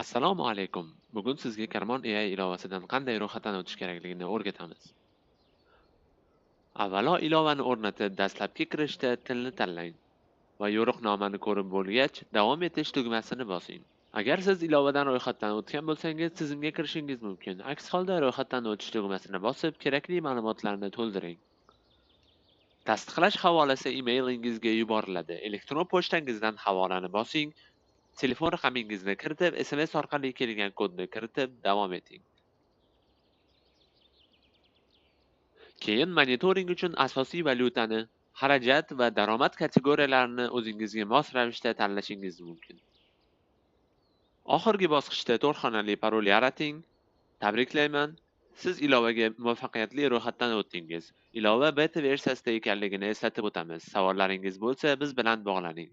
Assalomu alaykum. Bugun sizga Karmon AI ilovasidan qanday ro'yxatdan o'tish kerakligini o'rgatamiz. Avvalo ilovani o'rnatib, dastlabki kirishda tilni tanlang va yo'riqnomani ko'rib bo'lgach, davom etish tugmasini bosing. Agar siz ilovadan ro'yxatdan o'tgan bo'lsangiz, tizimga kirishingiz mumkin. Aks holda ro'yxatdan o'tish tugmasini bosib, kerakli ma'lumotlarni to'ldiring. Tasdiqlash havolasi emailingizga yuboriladi. Elektron pochtangizdan havolani bosing, telefon raqamingizni kiritib, SMS orqali kelgan kodni kiritib davom eting. Keyin monitoring uchun asosiy valyutani, xarajat va daromad kategoriyalarini o'zingizga mos ravishda tanlashingiz mumkin. Oxirgi bosqichda 4 xonali parol yarating. Tabriklayman! Siz ilovaga muvaffaqiyatli ro'yxatdan o'tdingiz. Ilova beta versiyasida ekanligini eslatib o'tamiz. Savollaringiz bo'lsa, biz bilan bog'laning.